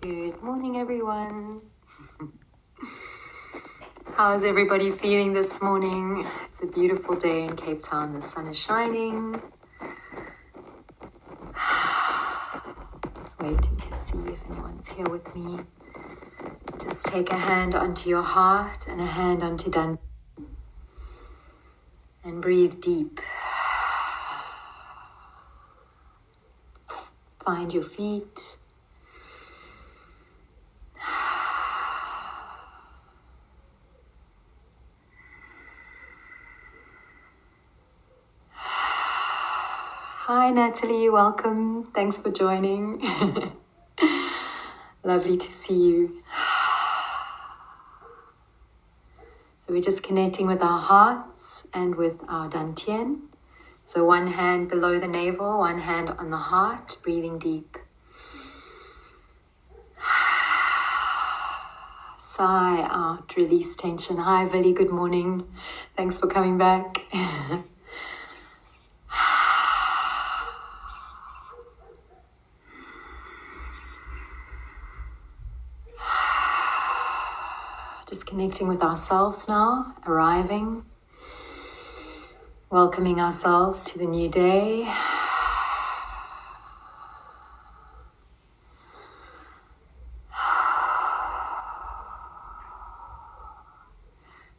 Good morning, everyone. How's everybody feeling this morning? It's a beautiful day in Cape Town. The sun is shining. Just waiting to see if anyone's here with me. Just take a hand onto your heart and a hand onto Tendon. And breathe deep. Find your feet. Hi Natalie, welcome. Thanks for joining. Lovely to see you. So we're just connecting with our hearts and with our dantian. So one hand below the navel, one hand on the heart, breathing deep. Sigh out, release tension. Hi Vili, good morning. Thanks for coming back. Just connecting with ourselves now, arriving, welcoming ourselves to the new day.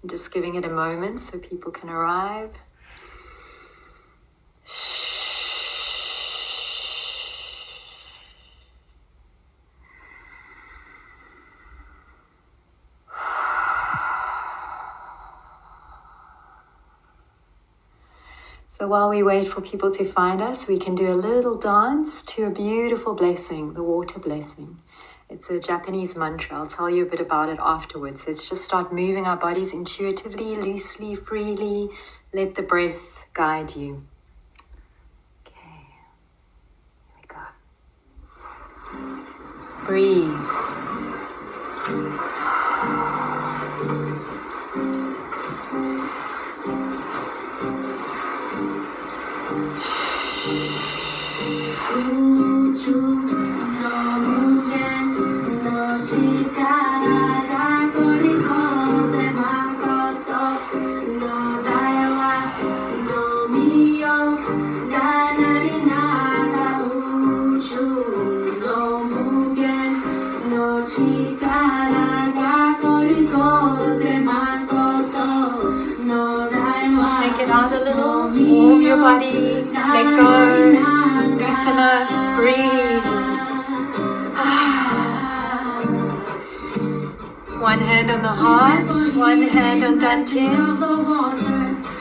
Just giving it a moment so people can arrive. So while we wait for people to find us, we can do a little dance to a beautiful blessing, the water blessing. It's a Japanese mantra. I'll tell you a bit about it afterwards. So let's just start moving our bodies intuitively, loosely, freely. Let the breath guide you. Okay, here we go. Breathe. Just shake it out a little, warm your body, let go, loosen up, breathe. One hand on the heart, one hand on dantian.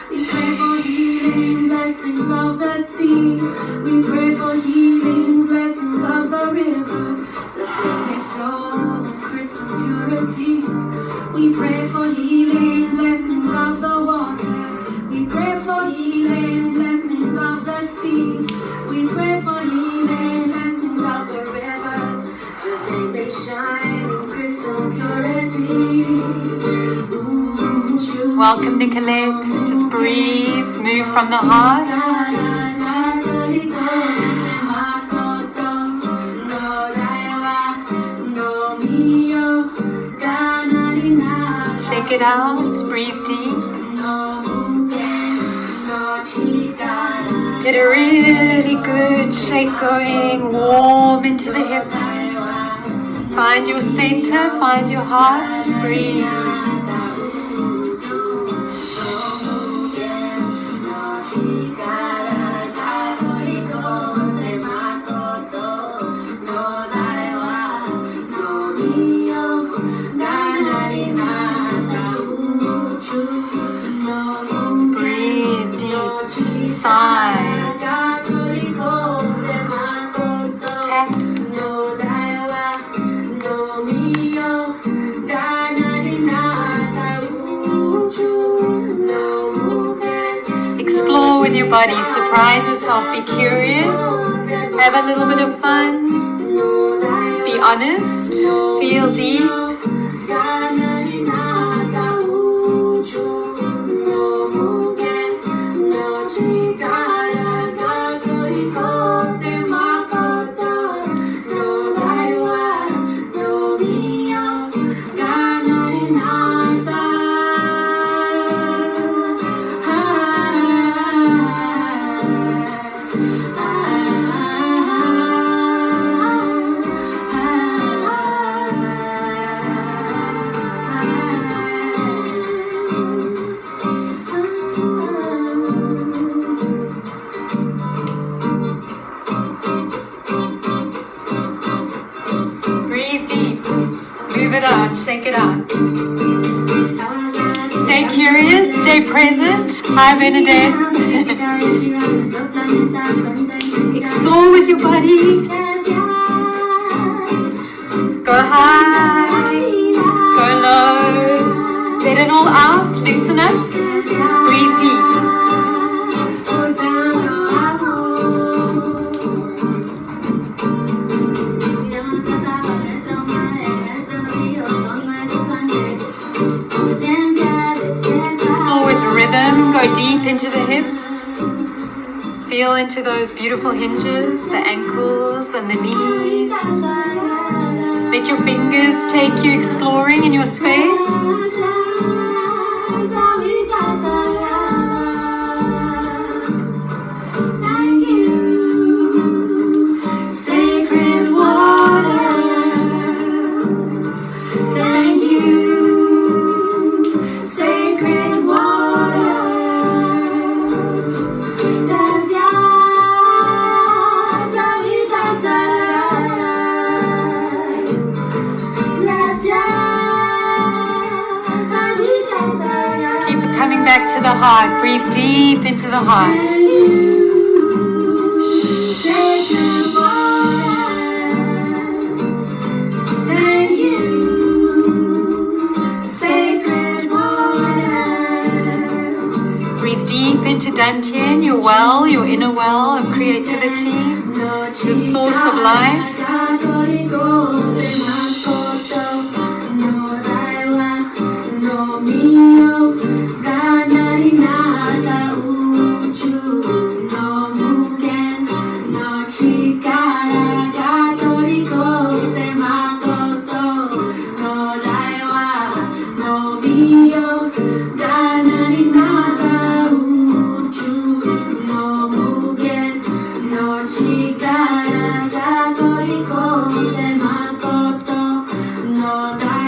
We pray for healing, blessings of the sea. We pray for healing, blessings of the river. Let them may flow in crystal purity. We pray for healing, blessings of the water. We pray for healing, blessings of the sea. We pray for healing, blessings of the rivers. That they may shine in crystal purity. Welcome Nicolette, just breathe, move from the heart. Shake it out, breathe deep. Get a really good shake going, warm into the hips. Find your center, find your heart, breathe. Breathe deep, sigh. Tap. Explore with your body, surprise yourself, be curious, have a little bit of fun, be honest, feel deep. Move it out, shake it out. Stay curious, stay present. Hi, Benedict. Explore with your body. Go high, go low. Let it all out, loosen up. Breathe deep. Explore with rhythm, go deep into the hips. Feel into those beautiful hinges, the ankles and the knees. Let your fingers take you exploring in your space. Back to the heart. Breathe deep into the heart. Thank you, sacred waters. Breathe deep into Dantian, your well, your inner well of creativity, your source of life.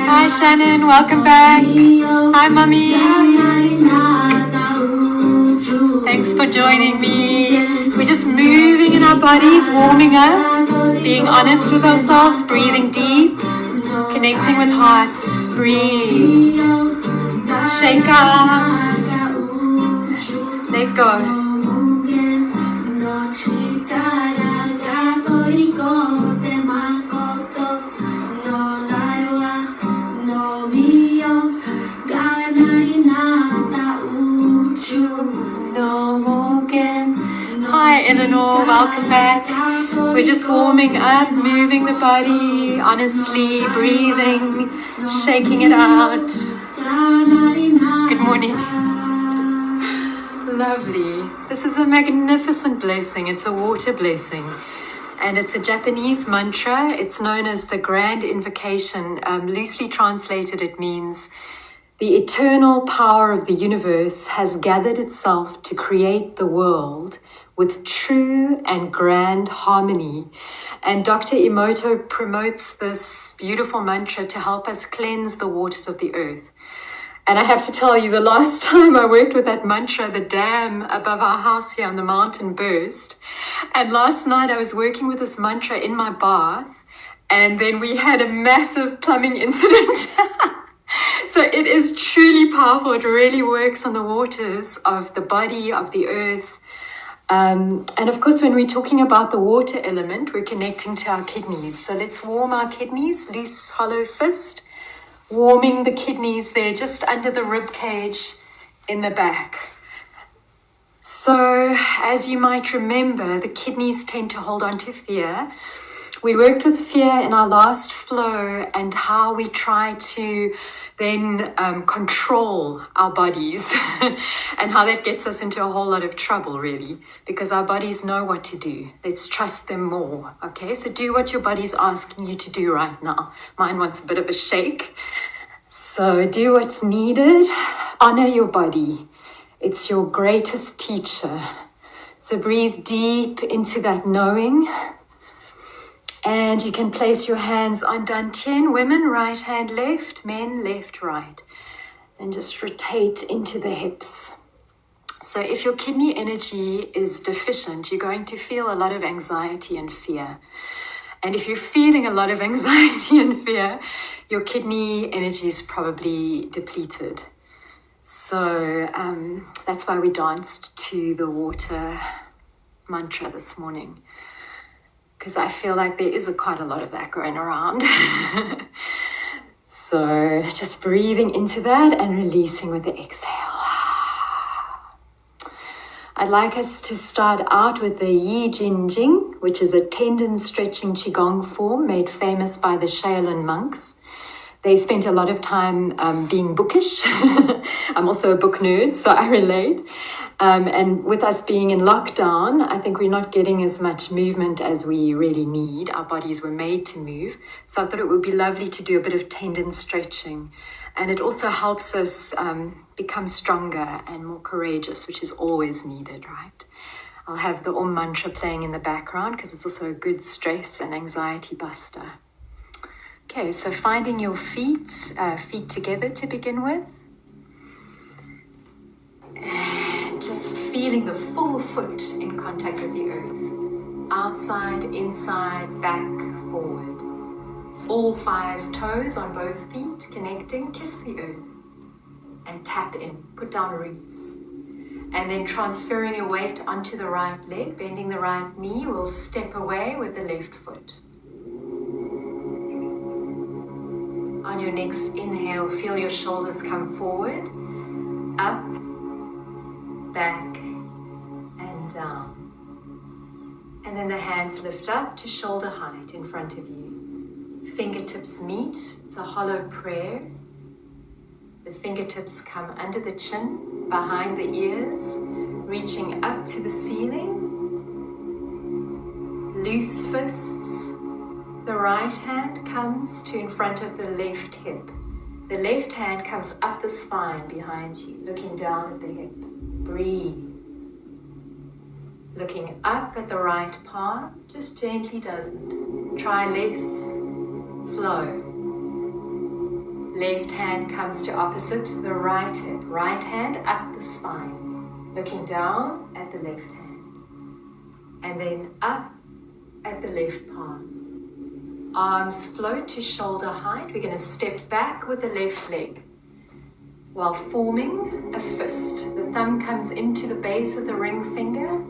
Hi Shannon, welcome back. Hi Mummy. Thanks for joining me. We're just moving in our bodies, warming up, being honest with ourselves, breathing deep, connecting with heart. Breathe. Shake out. Let go. Hi Eleanor, welcome back. We're just warming up, moving the body, honestly, breathing, shaking it out. Good morning. Lovely. This is a magnificent blessing. It's a water blessing. And it's a Japanese mantra. It's known as the Grand Invocation. Loosely translated, it means the eternal power of the universe has gathered itself to create the world with true and grand harmony. And Dr. Emoto promotes this beautiful mantra to help us cleanse the waters of the earth. And I have to tell you, the last time I worked with that mantra, the dam above our house here on the mountain burst. And last night I was working with this mantra in my bath, and then we had a massive plumbing incident. So it is truly powerful. It really works on the waters of the body, of the earth. And of course, when we're talking about the water element, we're connecting to our kidneys. So let's warm our kidneys, loose, hollow fist. Warming the kidneys there, just under the rib cage in the back. So, as you might remember, the kidneys tend to hold on to fear. We worked with fear in our last flow and how we try to then control our bodies and how that gets us into a whole lot of trouble, really, because our bodies know what to do. Let's trust them more, okay? So do what your body's asking you to do right now. Mine wants a bit of a shake. So do what's needed. Honor your body. It's your greatest teacher. So breathe deep into that knowing. And you can place your hands on Dantian. Women, right hand left. Men, left, right. And just rotate into the hips. So if your kidney energy is deficient, you're going to feel a lot of anxiety and fear. And if you're feeling a lot of anxiety and fear, your kidney energy is probably depleted. So that's why we danced to the water mantra this morning, because I feel like there is quite a lot of that going around. So just breathing into that and releasing with the exhale. I'd like us to start out with the Jing, which is a tendon stretching Qigong form made famous by the Shaolin monks. They spent a lot of time being bookish. I'm also a book nerd, so I relate. And with us being in lockdown, I think we're not getting as much movement as we really need. Our bodies were made to move. So I thought it would be lovely to do a bit of tendon stretching. And it also helps us become stronger and more courageous, which is always needed, right? I'll have the Om mantra playing in the background because it's also a good stress and anxiety buster. Okay, so finding your feet together to begin with. And just feeling the full foot in contact with the earth. Outside, inside, back, forward. All 5 toes on both feet connecting, kiss the earth. And tap in, put down roots. And then transferring your weight onto the right leg, bending the right knee, we'll step away with the left foot. On your next inhale, feel your shoulders come forward, up, back, and down. And then the hands lift up to shoulder height in front of you. Fingertips meet, it's a hollow prayer. The fingertips come under the chin, behind the ears, reaching up to the ceiling. Loose fists. The right hand comes to in front of the left hip. The left hand comes up the spine behind you, looking down at the hip. Breathe. Looking up at the right palm, just gently doesn't. Try less. Flow. Left hand comes to opposite the right hip. Right hand up the spine, looking down at the left hand. And then up at the left palm. Arms float to shoulder height. We're going to step back with the left leg while forming a fist. The thumb comes into the base of the ring finger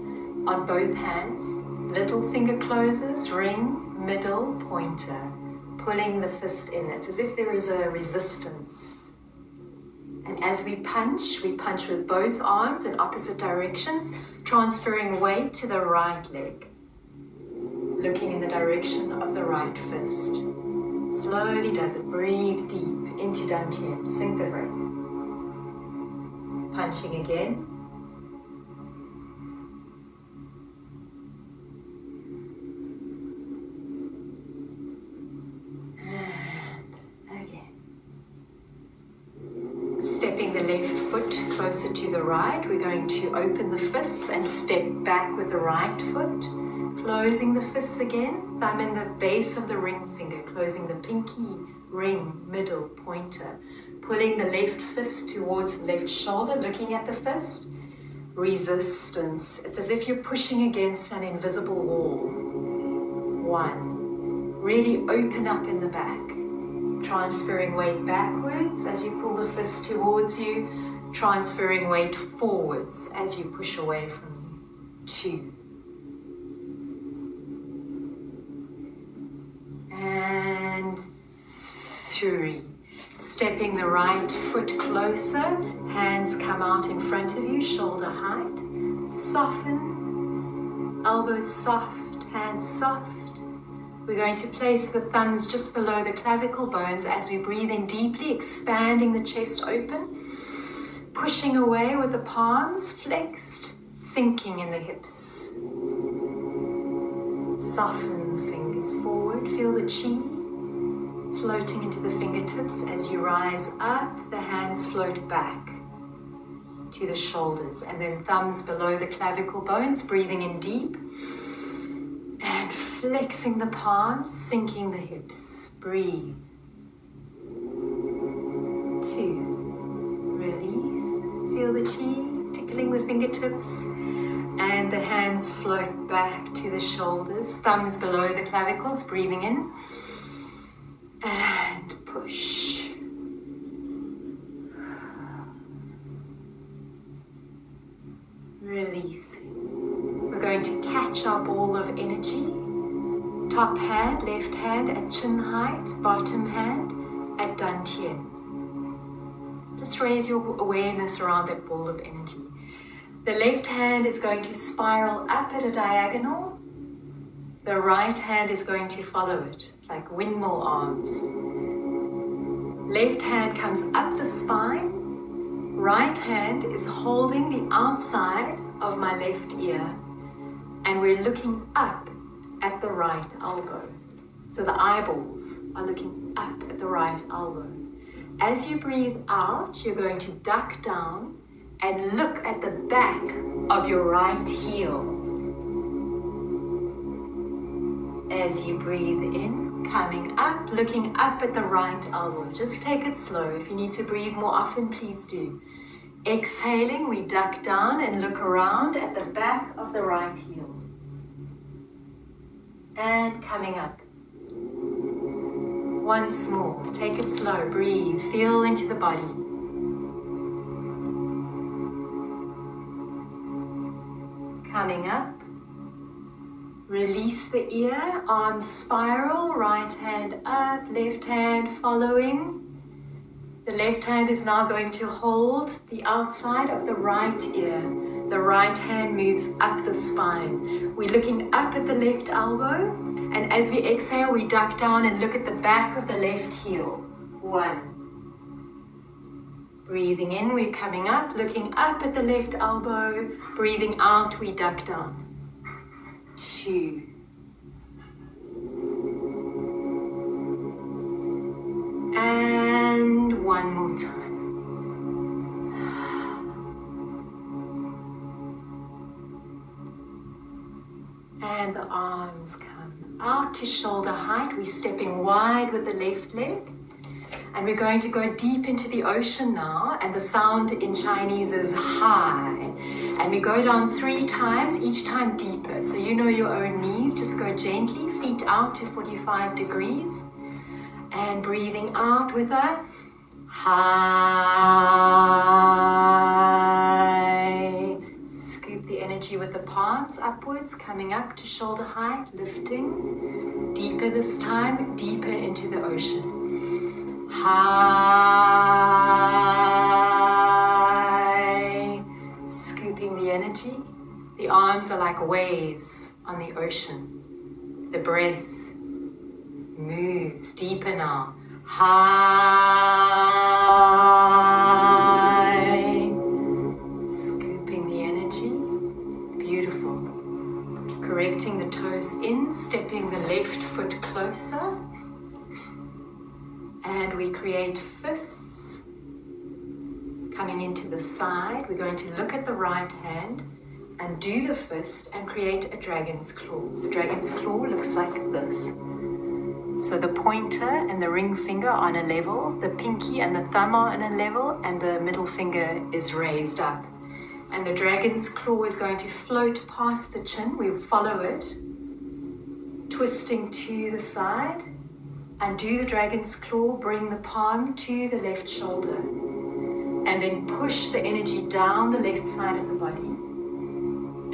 on both hands. Little finger closes, ring, middle, pointer. Pulling the fist in. It's as if there is a resistance. And as we punch with both arms in opposite directions, transferring weight to the right leg. Looking in the direction of the right fist. Slowly does it. Breathe deep into Dantian. Sink the breath. Punching again. And again. Stepping the left foot closer to the right. We're going to open the fists and step back with the right foot. Closing the fists again, thumb in the base of the ring finger, closing the pinky, ring, middle, pointer. Pulling the left fist towards the left shoulder, looking at the fist. Resistance. It's as if you're pushing against an invisible wall. 1. Really open up in the back. Transferring weight backwards as you pull the fist towards you. Transferring weight forwards as you push away from you. 2. And 3. Stepping the right foot closer, hands come out in front of you, shoulder height. Soften, elbows soft, hands soft. We're going to place the thumbs just below the clavicle bones as we breathe in deeply, expanding the chest open. Pushing away with the palms flexed, sinking in the hips. Soften the fingers forward, feel the chi floating into the fingertips. As you rise up, the hands float back to the shoulders, and then thumbs below the clavicle bones, breathing in deep and flexing the palms, sinking the hips. Breathe. 2. Release. Feel the chi tickling the fingertips. And the hands float back to the shoulders, thumbs below the clavicles, breathing in. And push. Releasing. We're going to catch our ball of energy. Top hand, left hand at chin height, bottom hand at dantian. Just raise your awareness around that ball of energy. The left hand is going to spiral up at a diagonal. The right hand is going to follow it. It's like windmill arms. Left hand comes up the spine. Right hand is holding the outside of my left ear. And we're looking up at the right elbow. So the eyeballs are looking up at the right elbow. As you breathe out, you're going to duck down and look at the back of your right heel. As you breathe in, coming up, looking up at the right elbow. Just take it slow. If you need to breathe more often, please do. Exhaling, we duck down and look around at the back of the right heel. And coming up. Once more, take it slow, breathe, feel into the body. Coming up, release the ear, arms spiral, right hand up, left hand following. The left hand is now going to hold the outside of the right ear. The right hand moves up the spine. We're looking up at the left elbow, and as we exhale, we duck down and look at the back of the left heel. 1. Breathing in, we're coming up, looking up at the left elbow. Breathing out, we duck down. 2. And one more time. And the arms come out to shoulder height. We're stepping wide with the left leg. And we're going to go deep into the ocean now. And the sound in Chinese is high. And we go down 3 times, each time deeper. So you know your own knees. Just go gently, feet out to 45 degrees. And breathing out with a high. Scoop the energy with the palms upwards, coming up to shoulder height, lifting. Deeper this time, deeper into the ocean. High. Scooping the energy. The arms are like waves on the ocean. The breath moves deeper now. High. Scooping the energy. Beautiful. Correcting the toes in, stepping the left foot closer. And we create fists. Coming into the side, we're going to look at the right hand and do the fist and create a dragon's claw. The dragon's claw looks like this. So the pointer and the ring finger are on a level, the pinky and the thumb are on a level, and the middle finger is raised up. And the dragon's claw is going to float past the chin. We follow it, twisting to the side, and do the dragon's claw, bring the palm to the left shoulder, and then push the energy down the left side of the body,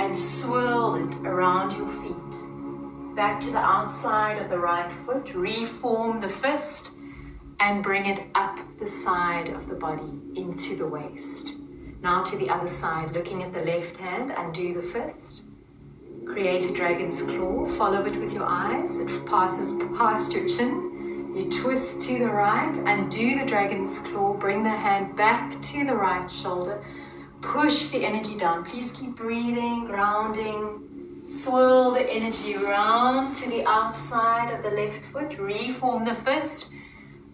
and swirl it around your feet. Back to the outside of the right foot, reform the fist and bring it up the side of the body into the waist. Now to the other side, looking at the left hand, undo the fist. Create a dragon's claw, follow it with your eyes, it passes past your chin. You twist to the right, undo the dragon's claw, bring the hand back to the right shoulder, push the energy down. Please keep breathing, grounding. Swirl the energy around to the outside of the left foot. Reform the fist.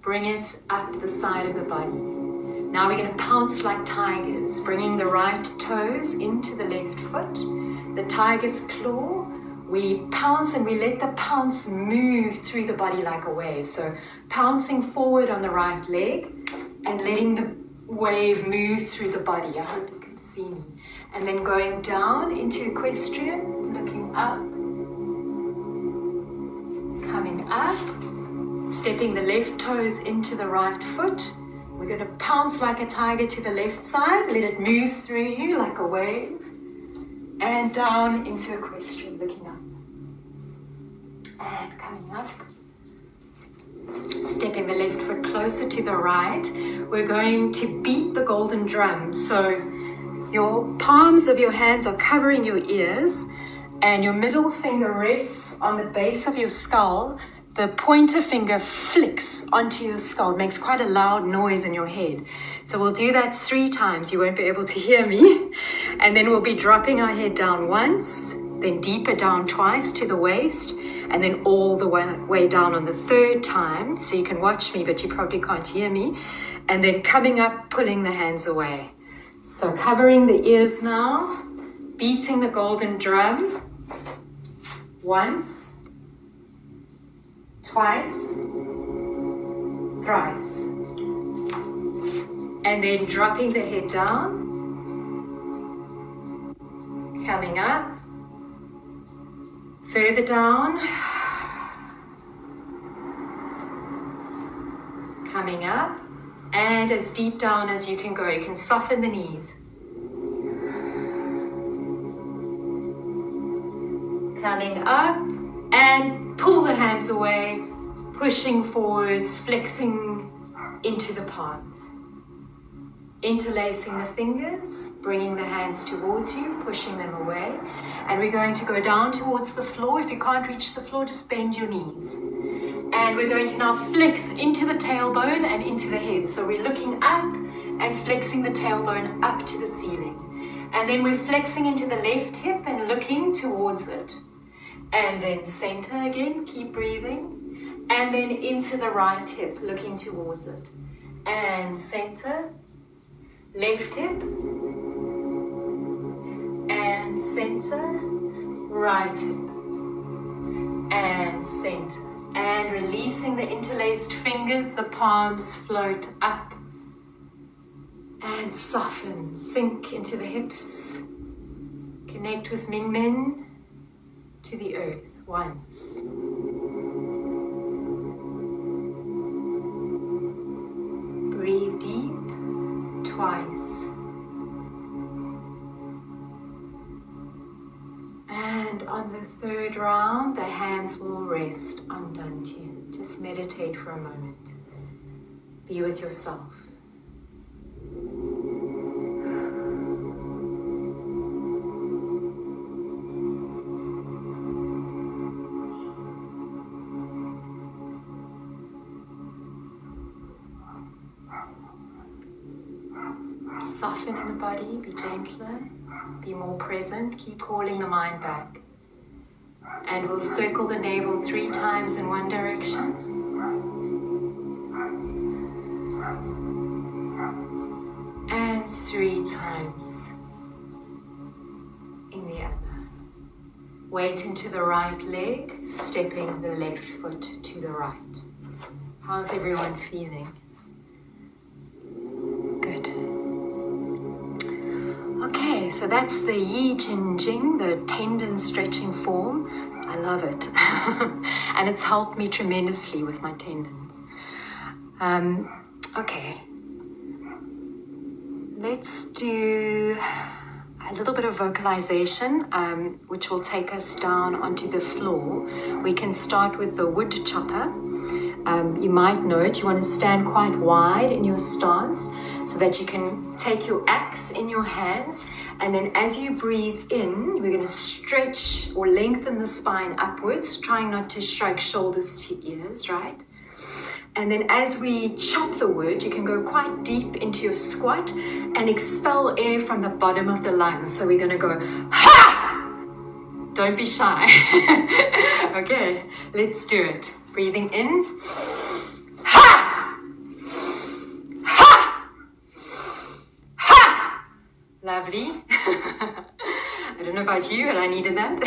Bring it up the side of the body. Now we're going to pounce like tigers, bringing the right toes into the left foot. The tiger's claw. We pounce and we let the pounce move through the body like a wave. So pouncing forward on the right leg and letting the wave move through the body. I hope you can see me. And then going down into equestrian, looking up, coming up, stepping the left toes into the right foot. We're going to pounce like a tiger to the left side, let it move through you like a wave, and down into equestrian, looking up, and coming up. Stepping the left foot closer to the right, we're going to beat the golden drum. So your palms of your hands are covering your ears and your middle finger rests on the base of your skull. The pointer finger flicks onto your skull. It makes quite a loud noise in your head. So we'll do that 3 times. You won't be able to hear me. And then we'll be dropping our head down once, then deeper down twice to the waist, and then all the way down on the 3rd time. So you can watch me, but you probably can't hear me. And then coming up, pulling the hands away. So covering the ears now, beating the golden drum. Once, twice, thrice. And then dropping the head down. Coming up. Further down, coming up, and as deep down as you can go. You can soften the knees. Coming up, and pull the hands away, pushing forwards, flexing into the palms. Interlacing the fingers, bringing the hands towards you, pushing them away. And we're going to go down towards the floor. If you can't reach the floor, just bend your knees. And we're going to now flex into the tailbone and into the head. So we're looking up and flexing the tailbone up to the ceiling. And then we're flexing into the left hip and looking towards it. And then center again, keep breathing. And then into the right hip, looking towards it. And center. Left hip, and center, right hip, and center. And releasing the interlaced fingers, the palms float up and soften, sink into the hips. Connect with Ming Men to the earth once. Breathe deep. Twice. And on the 3rd round, the hands will rest on Dantian. Just meditate for a moment. Be with yourself. Soften in the body, be gentler, be more present, keep calling the mind back. And we'll circle the navel 3 times in one direction. And 3 times in the other. Weight into the right leg, stepping the left foot to the right. How's everyone feeling? Okay, so that's the Jing, the tendon stretching form. I love it. And it's helped me tremendously with my tendons. Okay. Let's do a little bit of vocalization, which will take us down onto the floor. We can start with the wood chopper. You might note you want to stand quite wide in your stance so that you can take your axe in your hands, and then as you breathe in, we're going to stretch or lengthen the spine upwards, trying not to strike shoulders to ears, right? And then as we chop the wood, you can go quite deep into your squat and expel air from the bottom of the lungs. So we're going to go, ha! Don't be shy. Okay, let's do it. Breathing in. Ha! Ha! Ha! Lovely. I don't know about you, but I needed that.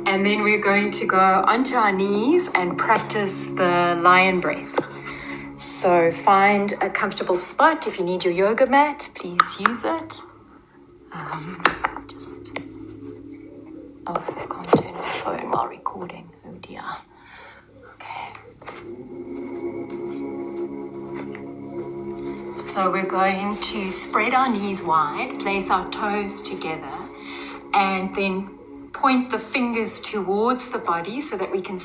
And then we're going to go onto our knees and practice the lion breath. So find a comfortable spot. If you need your yoga mat, please use it. I can't turn my phone while recording. Oh dear. Okay. So we're going to spread our knees wide, place our toes together, and then point the fingers towards the body so that we can...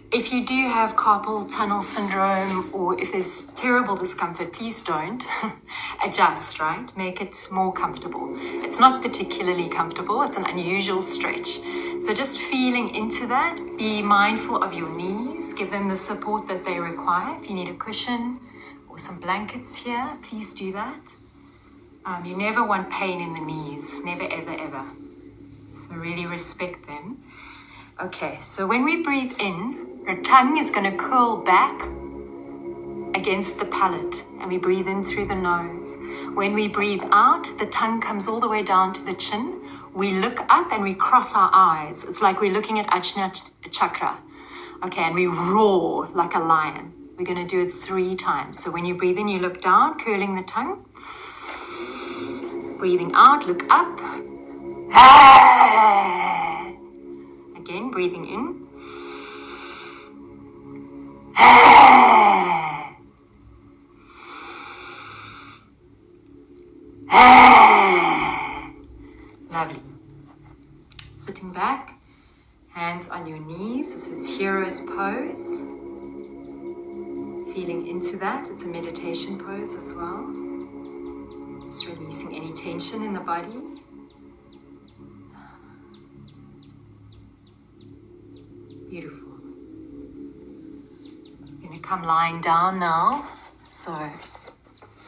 If you do have carpal tunnel syndrome or if there's terrible discomfort, please don't adjust, right? Make it more comfortable. It's not particularly comfortable. It's an unusual stretch. So just feeling into that, be mindful of your knees. Give them the support that they require. If you need a cushion or some blankets here, please do that. You never want pain in the knees. Never, ever, ever. So really respect them. Okay, so when we breathe in, the tongue is going to curl back against the palate, and we breathe in through the nose. When we breathe out, the tongue comes all the way down to the chin. We look up and we cross our eyes. It's like we're looking at Ajna Chakra. Okay, and we roar like a lion. We're going to do it 3 times. So when you breathe in, you look down, curling the tongue. Breathing out, look up. Again, breathing in. Lovely. Sitting back, hands on your knees. This is hero's pose. Feeling into that. It's a meditation pose as well. Just releasing any tension in the body. Beautiful. You're going to come lying down now. So,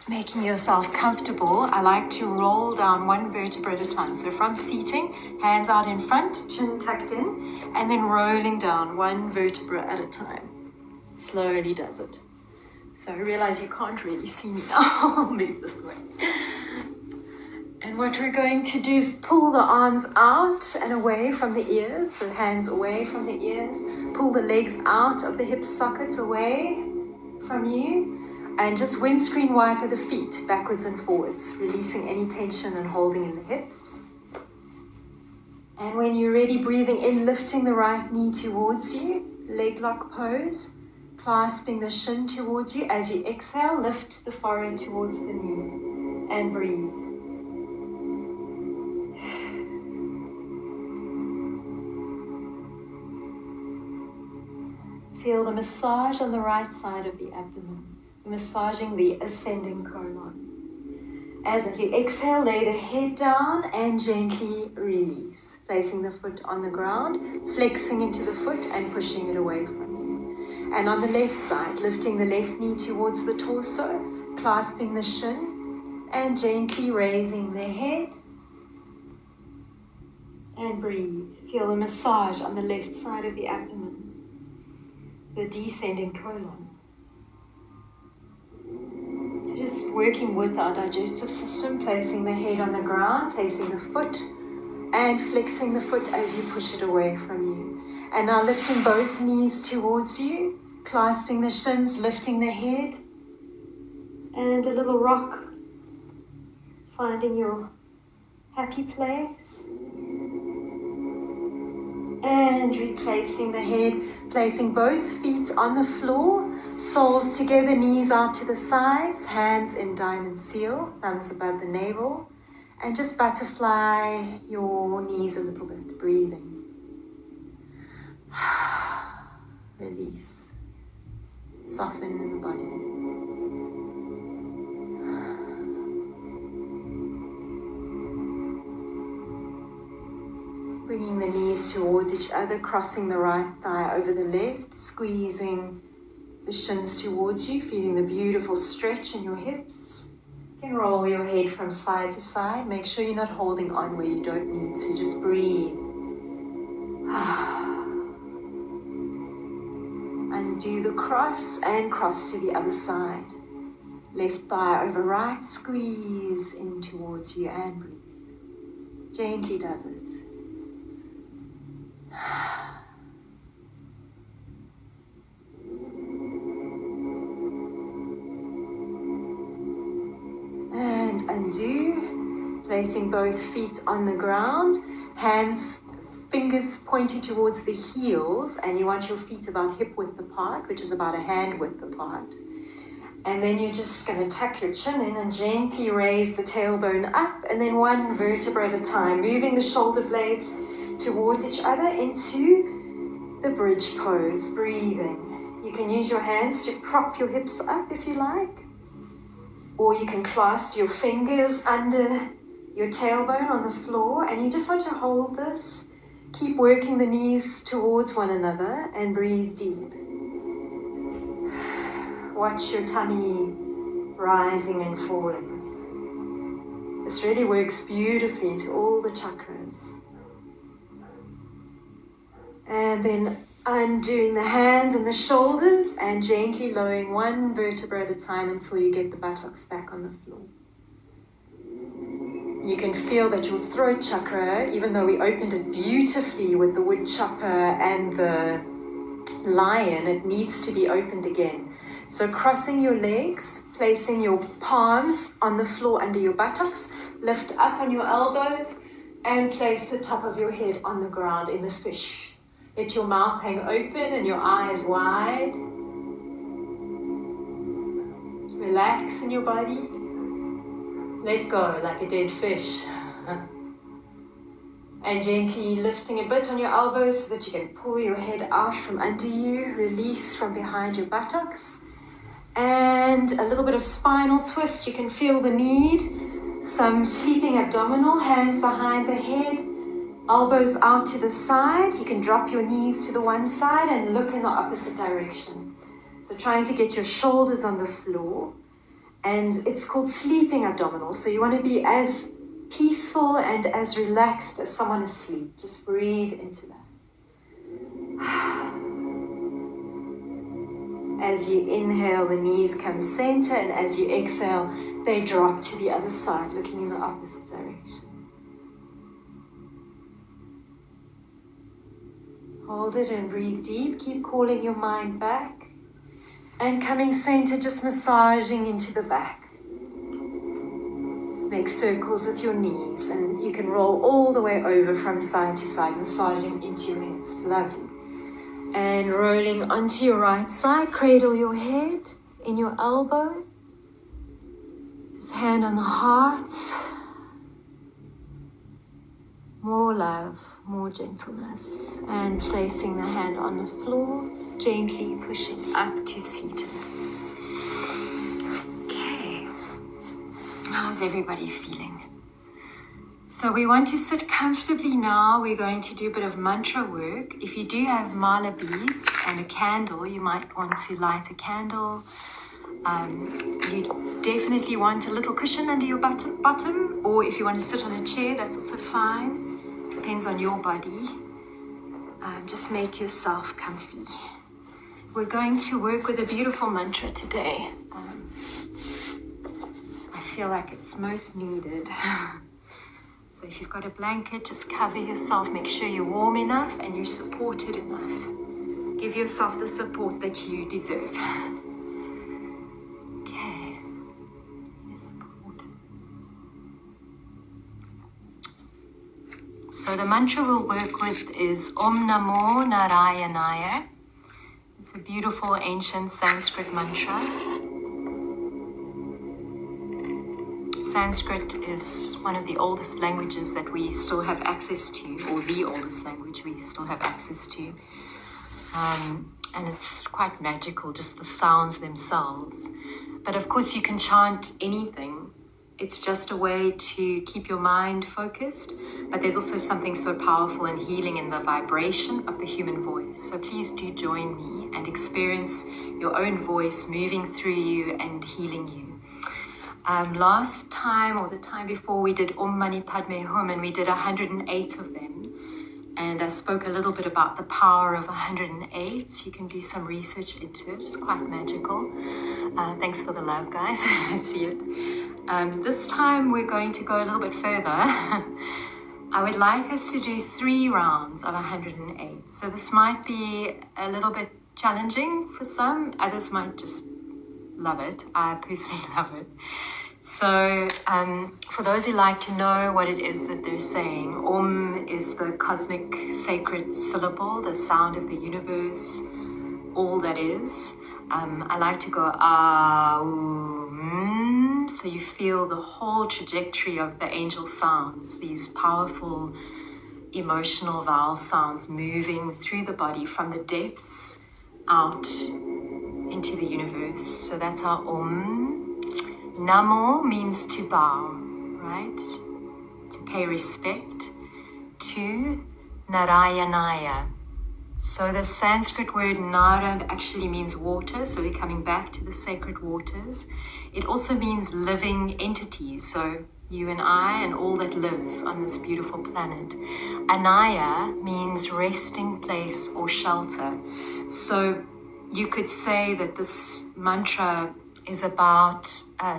making yourself comfortable. I like to roll down 1 vertebra at a time. So from seating, hands out in front, chin tucked in, and then rolling down 1 vertebra at a time. Slowly does it. So I realize you can't really see me now. I'll move this way. And what we're going to do is pull the arms out and away from the ears. So hands away from the ears. Pull the legs out of the hip sockets away from you. And just windscreen wiper the feet backwards and forwards, releasing any tension and holding in the hips. And when you're ready, breathing in, lifting the right knee towards you, leg lock pose, clasping the shin towards you. As you exhale, lift the forehead towards the knee and breathe. Feel the massage on the right side of the abdomen, massaging the ascending colon. As you exhale, lay the head down and gently release, placing the foot on the ground, flexing into the foot and pushing it away from you. And on the left side, lifting the left knee towards the torso, clasping the shin and gently raising the head and breathe. Feel the massage on the left side of the abdomen, the descending colon. So just working with our digestive system, placing the head on the ground, placing the foot and flexing the foot as you push it away from you. And now lifting both knees towards you, clasping the shins, lifting the head, and a little rock, finding your happy place. And replacing the head, placing both feet on the floor, soles together, knees out to the sides, hands in diamond seal, thumbs above the navel, and just butterfly your knees a little bit, breathing. Release. Soften in the body. Bringing the knees towards each other, crossing the right thigh over the left, squeezing the shins towards you, feeling the beautiful stretch in your hips. You can roll your head from side to side. Make sure you're not holding on where you don't need to. Just breathe. Undo the cross and cross to the other side. Left thigh over right, squeeze in towards you and breathe. Gently does it. And undo, Placing both feet on the ground, fingers pointing towards the heels, and you want your feet about hip width apart, which is about a hand width apart. And then you're just going to tuck your chin in and gently raise the tailbone up, and then one vertebra at a time, moving the shoulder blades towards each other into the bridge pose, breathing. You can use your hands to prop your hips up if you like, or you can clasp your fingers under your tailbone on the floor, and you just want to hold this. Keep working the knees towards one another and breathe deep. Watch your tummy rising and falling. This really works beautifully into all the chakras. And then undoing the hands and the shoulders and gently lowering one vertebra at a time until you get the buttocks back on the floor. You can feel that your throat chakra, even though we opened it beautifully with the wood chopper and the lion, it needs to be opened again. So crossing your legs, placing your palms on the floor under your buttocks, lift up on your elbows and place the top of your head on the ground in the fish. Let your mouth hang open and your eyes wide. Relax in your body. Let go like a dead fish. And gently lifting a bit on your elbows so that you can pull your head out from under you, release from behind your buttocks. And a little bit of spinal twist. You can feel the need. Some sleeping abdominal, hands behind the head, elbows out to the side. You can drop your knees to the one side and look in the opposite direction. So trying to get your shoulders on the floor. And it's called sleeping abdominal. So you want to be as peaceful and as relaxed as someone asleep. Just breathe into that. As you inhale, the knees come center, and as you exhale, they drop to the other side, looking in the opposite direction. Hold it and breathe deep. Keep calling your mind back. And coming center, just massaging into the back. Make circles with your knees, and you can roll all the way over from side to side, massaging into your hips. Lovely. And rolling onto your right side, cradle your head in your elbow. Just hand on the heart. More love, more gentleness. And placing the hand on the floor, gently pushing up to seated. Okay. How's everybody feeling? So we want to sit comfortably now. We're going to do a bit of mantra work. If you do have mala beads and a candle, you might want to light a candle. You definitely want a little cushion under your bottom, or if you want to sit on a chair, that's also fine. Depends on your body. Just make yourself comfy. We're going to work with a beautiful mantra today. I feel like it's most needed. So if you've got a blanket, just cover yourself. Make sure you're warm enough and you're supported enough. Give yourself the support that you deserve. Okay. Support. So the mantra we'll work with is Om Namo Narayanaya. It's a beautiful ancient Sanskrit mantra. Sanskrit is one of the oldest languages that we still have access to, or the oldest language we still have access to. And it's quite magical, just the sounds themselves. But of course you can chant anything. It's just a way to keep your mind focused. But there's also something so powerful and healing in the vibration of the human voice. So please do join me and experience your own voice moving through you and healing you. Last time or the time before we did Om Mani Padme Hum, and we did 108 of them. And I spoke a little bit about the power of 108. So you can do some research into it. It's quite magical. Thanks for the love, guys. I see it. This time we're going to go a little bit further. I would like us to do 3 rounds of 108. So this might be a little bit challenging for some. Others might just love it. I personally love it. So for those who like to know what it is that they're saying, Om is the cosmic sacred syllable, the sound of the universe, all that is. I like to go ah, so you feel the whole trajectory of the angel sounds, these powerful emotional vowel sounds moving through the body from the depths out into the universe. So that's our Om. Namo means to bow, right? To pay respect to Narayanaya. So the Sanskrit word Nara actually means water, so we're coming back to the sacred waters. It also means living entities, so you and I and all that lives on this beautiful planet. Anaya means resting place or shelter. So you could say that this mantra is about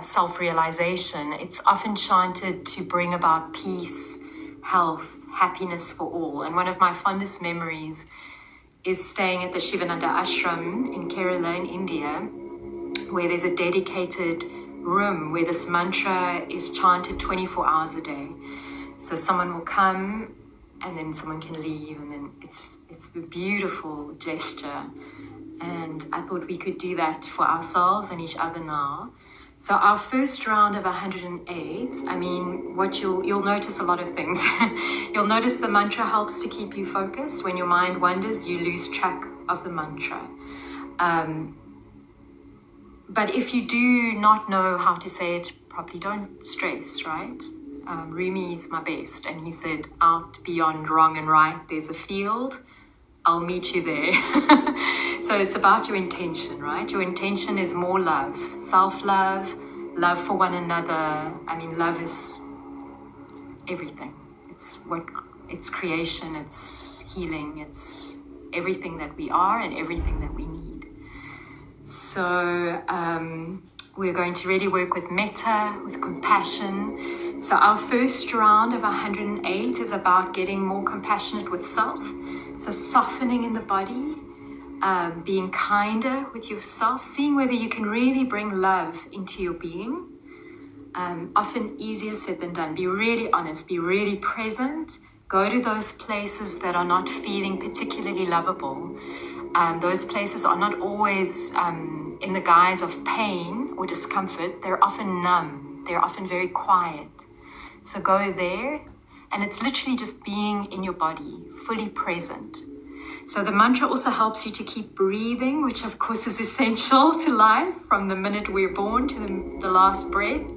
self-realization. It's often chanted to bring about peace, health, happiness for all. And one of my fondest memories is staying at the Shivananda Ashram in Kerala in India, where there's a dedicated room where this mantra is chanted 24 hours a day. So someone will come and then someone can leave, and then it's a beautiful gesture. And I thought we could do that for ourselves and each other now. So our first round of 108, I mean, what you'll notice a lot of things. You'll notice the mantra helps to keep you focused. When your mind wanders, you lose track of the mantra. But if you do not know how to say it properly, don't stress, right? Rumi is my best, and he said, out beyond wrong and right, there's a field. I'll meet you there. So it's about your intention, right? Your intention is more love, self-love, love for one another. I mean, love is everything. It's creation, it's healing, it's everything that we are and everything that we need. So we're going to really work with metta, with compassion. So our first round of 108 is about getting more compassionate with self. So softening in the body, being kinder with yourself, seeing whether you can really bring love into your being. Often easier said than done. Be really honest, be really present. Go to those places that are not feeling particularly lovable. Those places are not always in the guise of pain or discomfort. They're often numb. They're often very quiet. So go there, and it's literally just being in your body, fully present. So the mantra also helps you to keep breathing, which of course is essential to life from the minute we're born to the last breath.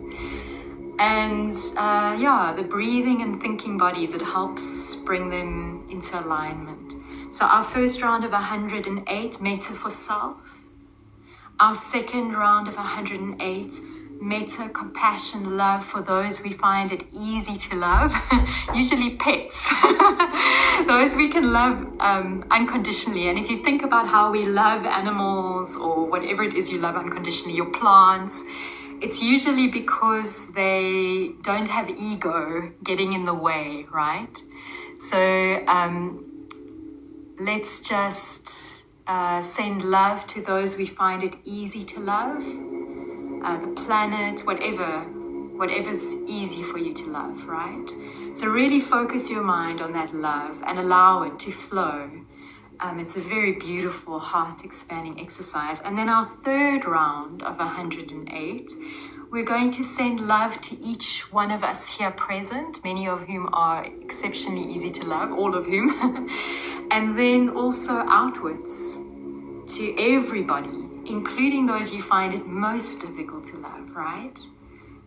And the breathing and thinking bodies, it helps bring them into alignment. So our first round of 108, metta for self. Our second round of 108, metta, compassion, love for those we find it easy to love, usually pets. Those we can love unconditionally. And if you think about how we love animals or whatever it is you love unconditionally, your plants, it's usually because they don't have ego getting in the way, right? So let's just send love to those we find it easy to love. The planet, whatever's easy for you to love, right? So really focus your mind on that love and allow it to flow. It's a very beautiful heart-expanding exercise. And then our third round of 108, we're going to send love to each one of us here present, many of whom are exceptionally easy to love, all of whom, and then also outwards to everybody, including those you find it most difficult to love, right?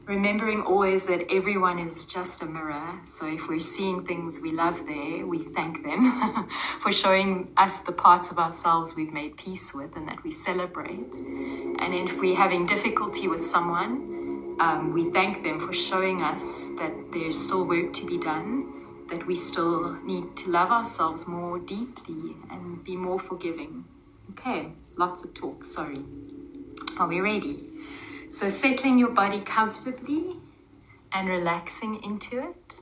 Remembering always that everyone is just a mirror. So if we're seeing things we love there, we thank them for showing us the parts of ourselves we've made peace with and that we celebrate. And if we're having difficulty with someone, we thank them for showing us that there's still work to be done, that we still need to love ourselves more deeply and be more forgiving. Okay, lots of talk, sorry. Are we ready? So settling your body comfortably and relaxing into it.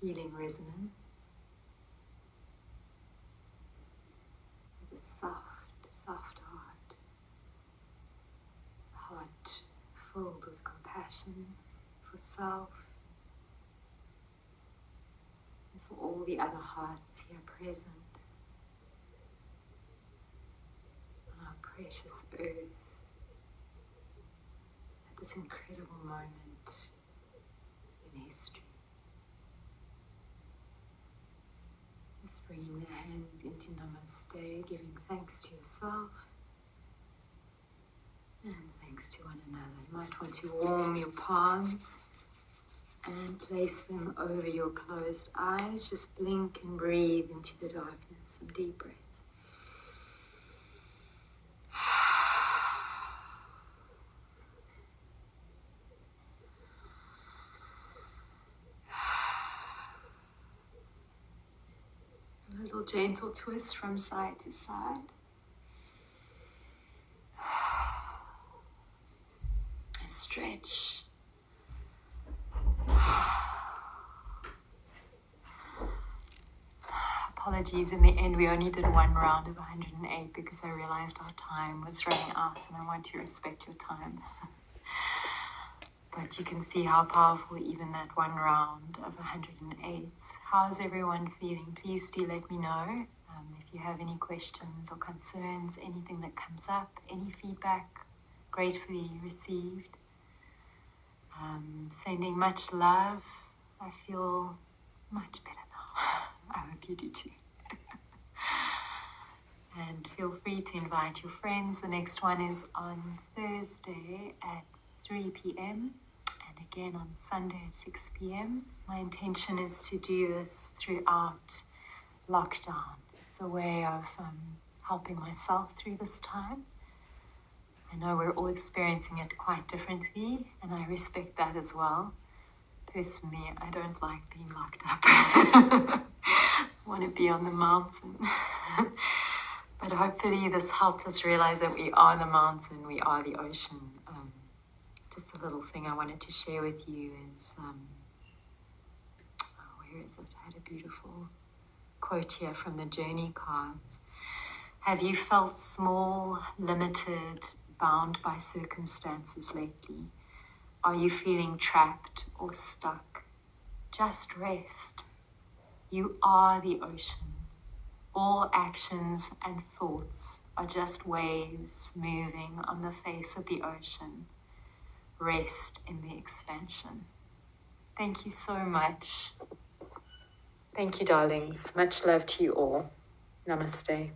healing resonance. With a soft, soft heart. A heart filled with compassion for self and for all the other hearts here present on our precious earth at this incredible moment in history. Just bringing the hands into Namaste, giving thanks to yourself and thanks to one another. You might want to warm your palms and place them over your closed eyes. Just blink and breathe into the darkness. Some deep breaths. A little gentle twist from side to side. A stretch. Apologies, in the end we only did one round of 108 because I realized our time was running out and I want to respect your time. But you can see how powerful even that one round of 108. How's everyone feeling? Please do let me know if you have any questions or concerns, anything that comes up, any feedback, gratefully received. Sending much love. I feel much better now. I hope you do too. And feel free to invite your friends. The next one is on Thursday at 3 p.m. and again on Sunday at 6 p.m. My intention is to do this throughout lockdown. It's a way of helping myself through this time. I know we're all experiencing it quite differently, and I respect that as well. Personally, I don't like being locked up. I want to be on the mountain. But hopefully this helped us realize that we are the mountain, we are the ocean. Just a little thing I wanted to share with you is, where is it? I had a beautiful quote here from the journey cards. Have you felt small, limited, bound by circumstances lately? Are you feeling trapped or stuck? Just rest. You are the ocean. All actions and thoughts are just waves moving on the face of the ocean. Rest in the expansion. Thank you so much. Thank you, darlings. Much love to you all. Namaste.